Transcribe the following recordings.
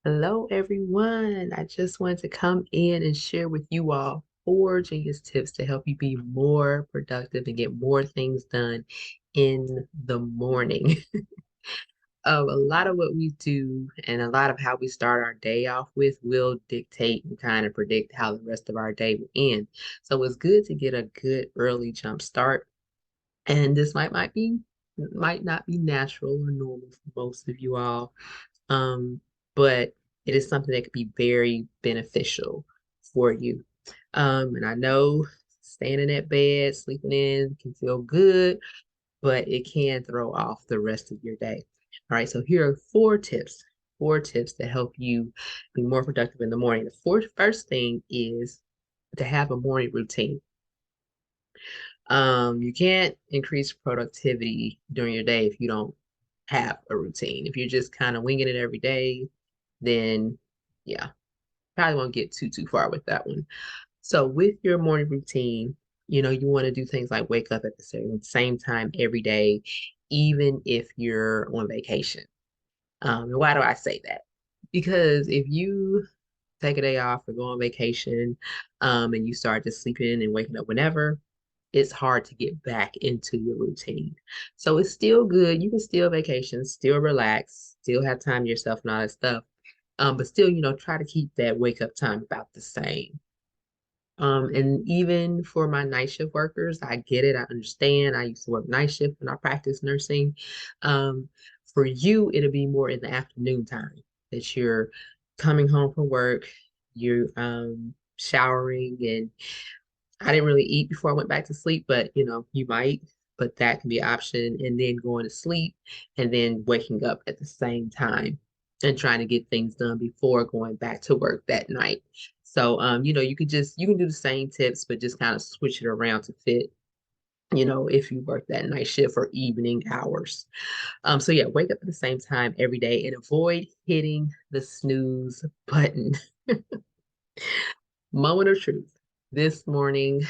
Hello, everyone. I just wanted to come in and share with you all four genius tips to help you be more productive and get more things done in the morning. A lot of what we do and a lot of how we start our day off with will dictate and kind of predict how the rest of our day will end. So it's good to get a good early jump start. And this might not be natural or normal for most of you all. Um, but it is something that could be very beneficial for you. And I know staying in that bed, sleeping in can feel good, but it can throw off the rest of your day. All right, so here are four tips to help you be more productive in the morning. First thing is to have a morning routine. You can't increase productivity during your day if you don't have a routine. If you're just kind of winging it every day, then yeah, probably won't get too far with that one. So with your morning routine, you want to do things like wake up at the same time every day, even if you're on vacation. And why do I say that? Because if you take a day off or go on vacation, and you start just sleeping and waking up whenever, it's hard to get back into your routine. So it's still good. You can still vacation, still relax, still have time to yourself and all that stuff. But still, try to keep that wake up time about the same. And even for my night shift workers, I get it. I understand. I used to work night shift when I practiced nursing. Um, for you, it'll be more in the afternoon time that you're coming home from work, you're showering, and I didn't really eat before I went back to sleep, but you might, but that can be an option. And then going to sleep and then waking up at the same time and trying to get things done before going back to work that night. So you can do the same tips, but just kind of switch it around to fit, if you work that night shift or evening hours. So yeah, wake up at the same time every day and avoid hitting the snooze button. Moment of truth. This morning,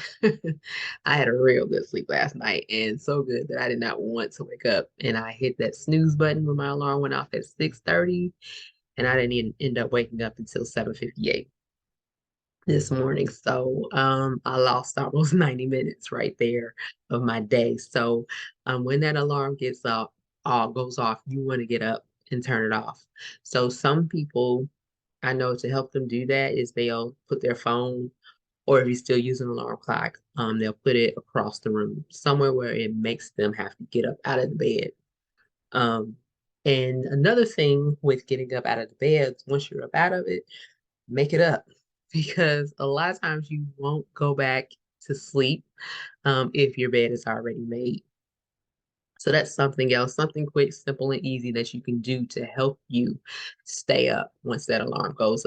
I had a real good sleep last night and so good that I did not want to wake up. And I hit that snooze button when my alarm went off at 6:30, and I didn't even end up waking up until 7:58 this morning. So I lost almost 90 minutes right there of my day. So when that alarm gets off, all goes off, you want to get up and turn it off. So some people I know to help them do that is they'll put their phone, or if you still use an alarm clock, they'll put it across the room, somewhere where it makes them have to get up out of the bed. Um, and another thing with getting up out of the bed, once you're up out of it, make it up because a lot of times you won't go back to sleep if your bed is already made. So that's something else, something quick, simple, and easy that you can do to help you stay up once that alarm goes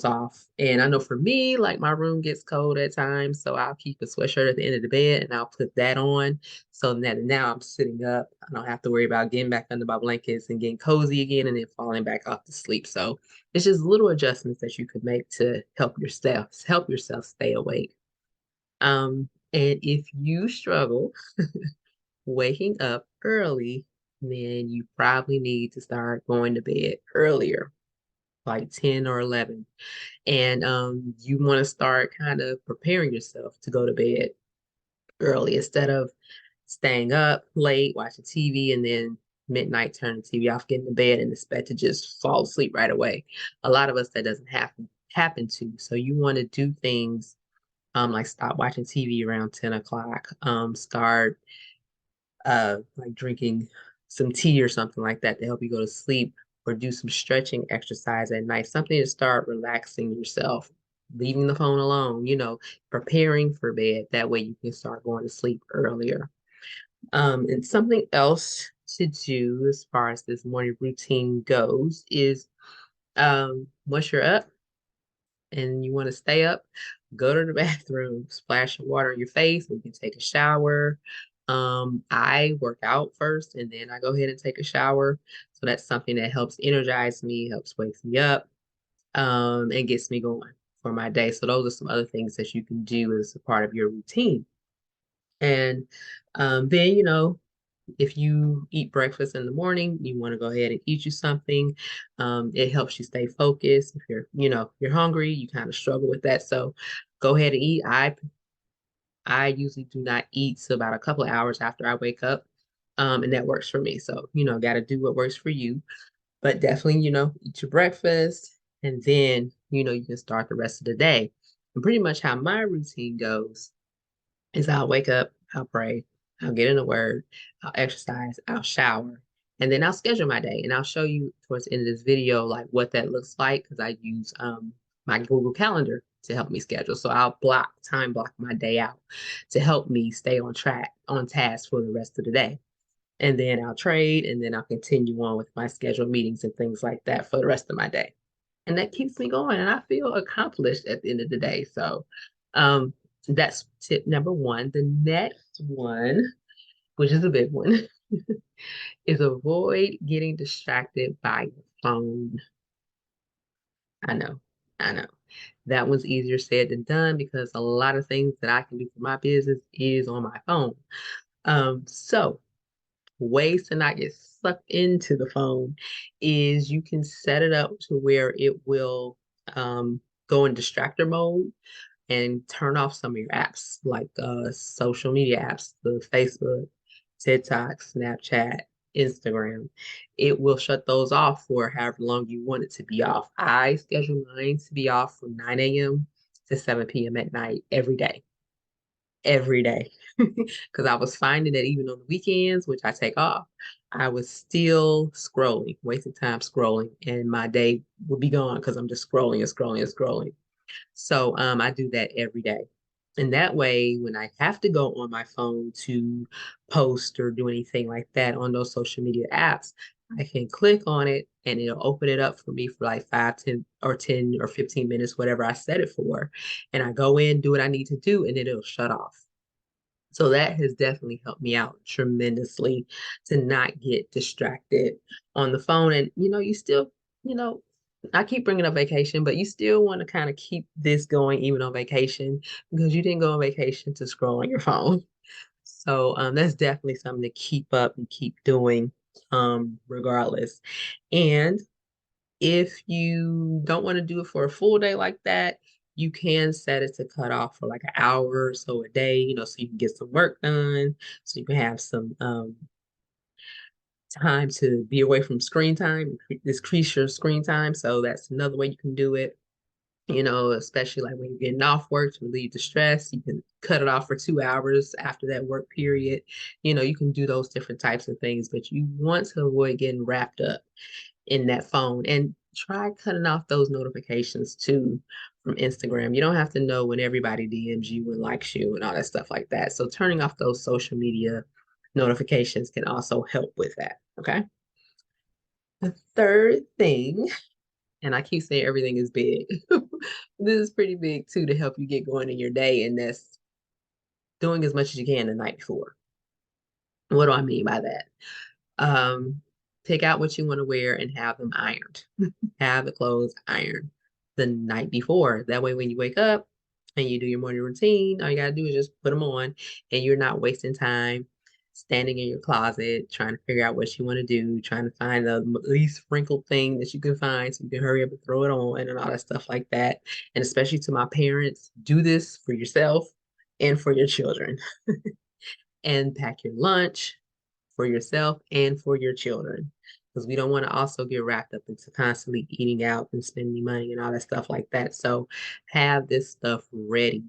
off. And I know for me, like my room gets cold at times, so I'll keep a sweatshirt at the end of the bed and I'll put that on. So that now I'm sitting up. I don't have to worry about getting back under my blankets and getting cozy again and then falling back off to sleep. So it's just little adjustments that you could make to help yourself stay awake. And if you struggle waking up early, then you probably need to start going to bed earlier, like 10 or 11. And you want to start kind of preparing yourself to go to bed early instead of staying up late, watching TV, and then midnight turn the TV off, getting to bed, and expect to just fall asleep right away. A lot of us that doesn't happen to. So you want to do things like stop watching TV around 10 o'clock, start like drinking some tea or something like that to help you go to sleep, or do some stretching exercise at night, something to start relaxing yourself, leaving the phone alone, preparing for bed. That way you can start going to sleep earlier. And something else to do as far as this morning routine goes is once you're up and you want to stay up, go to the bathroom, splash some water in your face, and you can take a shower. I work out first and then I go ahead and take a shower. So that's something that helps energize me, helps wake me up, and gets me going for my day. So those are some other things that you can do as a part of your routine. And then, If you eat breakfast in the morning, you want to go ahead and eat you something. It helps you stay focused. If you're hungry, you kind of struggle with that. So go ahead and eat. I usually do not eat till about a couple of hours after I wake up. And that works for me. So, got to do what works for you. But definitely, eat your breakfast and then, you can start the rest of the day. And pretty much how my routine goes is I'll wake up, I'll pray, I'll get in the word, I'll exercise, I'll shower, and then I'll schedule my day. And I'll show you towards the end of this video like what that looks like because I use my Google Calendar to help me schedule. So I'll time block my day out to help me stay on track, on task for the rest of the day. And then I'll trade and then I'll continue on with my scheduled meetings and things like that for the rest of my day. And that keeps me going and I feel accomplished at the end of the day. So um, that's tip number one. The next one, which is a big one, is avoid getting distracted by your phone. I know, I know. That one's easier said than done because a lot of things that I can do for my business is on my phone. So ways to not get sucked into the phone is you can set it up to where it will go in distractor mode and turn off some of your apps like social media apps, the Facebook, TikTok, Snapchat, Instagram. It will shut those off for however long you want it to be off. I schedule mine to be off from 9 a.m. to 7 p.m. at night every day. Because I was finding that even on the weekends, which I take off, I was still scrolling, wasting time scrolling, and my day would be gone because I'm just scrolling and scrolling and scrolling. So I do that every day. And that way, when I have to go on my phone to post or do anything like that on those social media apps, I can click on it and it'll open it up for me for like 10 or 15 minutes, whatever I set it for. And I go in, do what I need to do, and then it'll shut off. So that has definitely helped me out tremendously to not get distracted on the phone. And, you still, you know, I keep bringing up vacation, but you still want to kind of keep this going even on vacation because you didn't go on vacation to scroll on your phone. So that's definitely something to keep up and keep doing regardless. And if you don't want to do it for a full day like that, you can set it to cut off for like an hour or so a day, so you can get some work done, so you can have some time to be away from screen time, decrease your screen time. So that's another way you can do it. Especially like when you're getting off work to relieve the stress, you can cut it off for 2 hours after that work period. You can do those different types of things, but you want to avoid getting wrapped up in that phone and try cutting off those notifications too from Instagram. You don't have to know when everybody DMs you and likes you and all that stuff like that. So turning off those social media notifications can also help with that. Okay. The third thing, and I keep saying everything is big. This is pretty big too to help you get going in your day, and that's doing as much as you can the night before. What do I mean by that? Um, Pick out what you want to wear and have them ironed. Have the clothes ironed the night before. That way, when you wake up and you do your morning routine, all you got to do is just put them on and you're not wasting time standing in your closet trying to figure out what you want to do, trying to find the least wrinkled thing that you can find so you can hurry up and throw it on and all that stuff like that. And especially to my parents, do this for yourself and for your children and pack your lunch for yourself and for your children. Because we don't want to also get wrapped up into constantly eating out and spending money and all that stuff like that. So have this stuff ready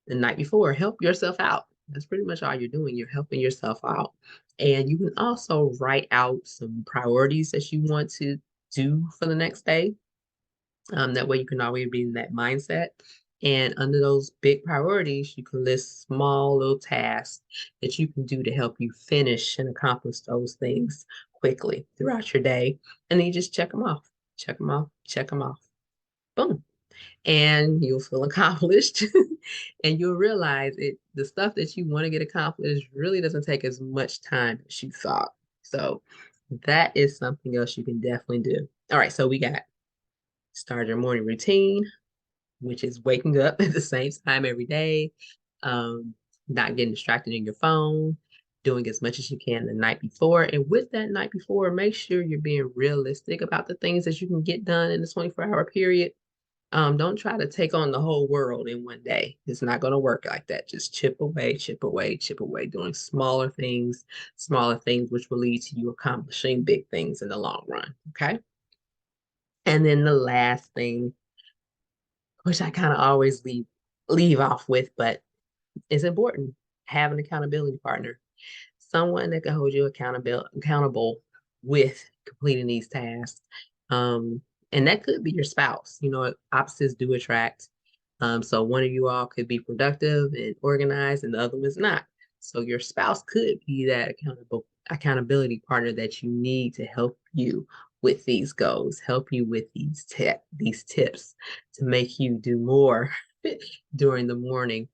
the night before. Help yourself out. That's pretty much all you're doing. You're helping yourself out. And you can also write out some priorities that you want to do for the next day. That way you can always be in that mindset. And under those big priorities, you can list small little tasks that you can do to help you finish and accomplish those things quickly throughout your day. And then you just check them off, check them off, check them off. Boom. And you'll feel accomplished and you'll realize the stuff that you want to get accomplished really doesn't take as much time as you thought. So that is something else you can definitely do. All right, so we got start your morning routine, which is waking up at the same time every day, um, not getting distracted in your phone, doing as much as you can the night before. And with that night before, make sure you're being realistic about the things that you can get done in the 24-hour period. Don't try to take on the whole world in one day. It's not going to work like that. Just chip away, chip away, chip away, doing smaller things, which will lead to you accomplishing big things in the long run. Okay. And then the last thing, which I kind of always leave off with, but it's important, have an accountability partner, someone that can hold you accountable with completing these tasks. Um, and that could be your spouse. You know, opposites do attract. So one of you all could be productive and organized, and the other one's not. So your spouse could be that accountability partner that you need to help you with these goals, help you with these tips to make you do more during the morning.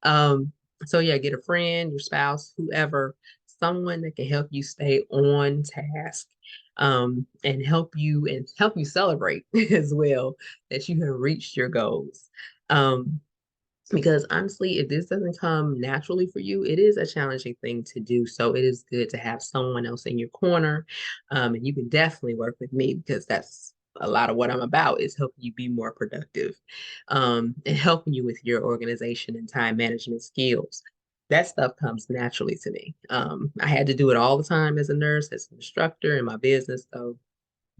Um, so yeah, get a friend, your spouse, whoever, someone that can help you stay on task, and help you celebrate as well that you have reached your goals. Um, because honestly, if this doesn't come naturally for you, it is a challenging thing to do. So it is good to have someone else in your corner. And you can definitely work with me because that's a lot of what I'm about is helping you be more productive, and helping you with your organization and time management skills. That stuff comes naturally to me. I had to do it all the time as a nurse, as an instructor in my business. So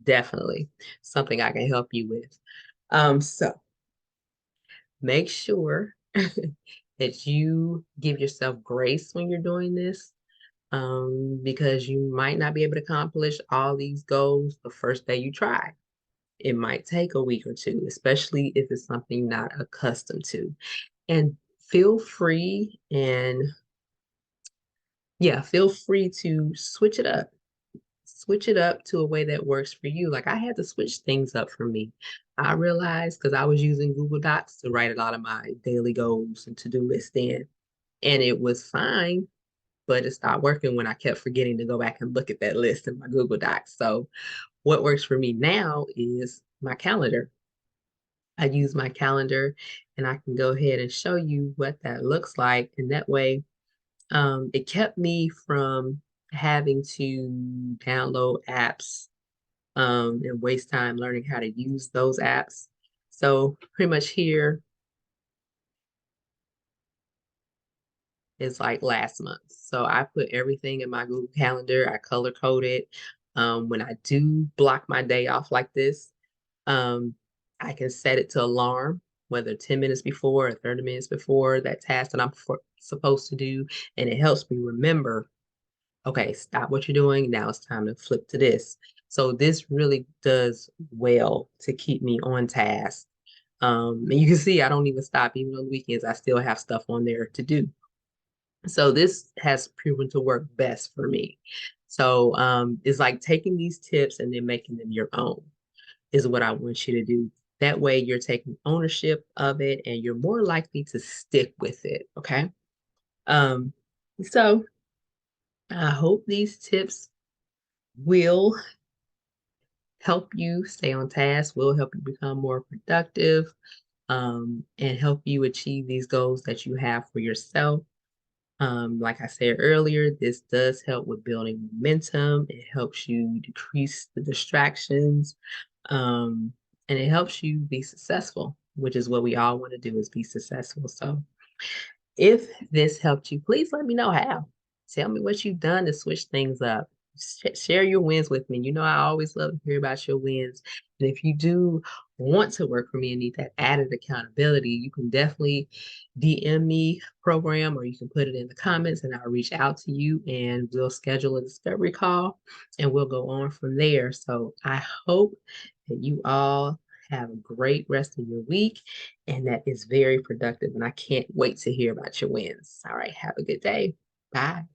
definitely something I can help you with. So make sure that you give yourself grace when you're doing this, because you might not be able to accomplish all these goals the first day you try. It might take a week or two, especially if it's something you're not accustomed to. And feel free and yeah, feel free to switch it up. Switch it up to a way that works for you. Like I had to switch things up for me. I realized because I was using Google Docs to write a lot of my daily goals and to-do list in, and it was fine, but it stopped working when I kept forgetting to go back and look at that list in my Google Docs. So what works for me now is my calendar. I use my calendar and I can go ahead and show you what that looks like. And that way, it kept me from having to download apps, and waste time learning how to use those apps. So pretty much here is like last month. So I put everything in my Google Calendar. I color code it. When I do block my day off like this, um, I can set it to alarm, whether 10 minutes before or 30 minutes before that task that I'm supposed to do. And it helps me remember, okay, stop what you're doing. Now it's time to flip to this. So this really does well to keep me on task. And you can see I don't even stop, even on the weekends, I still have stuff on there to do. So this has proven to work best for me. So it's like taking these tips and then making them your own is what I want you to do. That way you're taking ownership of it and you're more likely to stick with it. Okay. Um, so I hope these tips will help you stay on task, will help you become more productive, and help you achieve these goals that you have for yourself. Like I said earlier, this does help with building momentum. It helps you decrease the distractions, um, and it helps you be successful, which is what we all want to do is be successful. So if this helped you, please let me know how. Tell me what you've done to switch things up. Share your wins with me. You know, I always love to hear about your wins. And if you do want to work for me and need that added accountability, you can definitely DM me program or you can put it in the comments and I'll reach out to you and we'll schedule a discovery call and we'll go on from there. So I hope that you all have a great rest of your week and that is very productive. And I can't wait to hear about your wins. All right. Have a good day. Bye.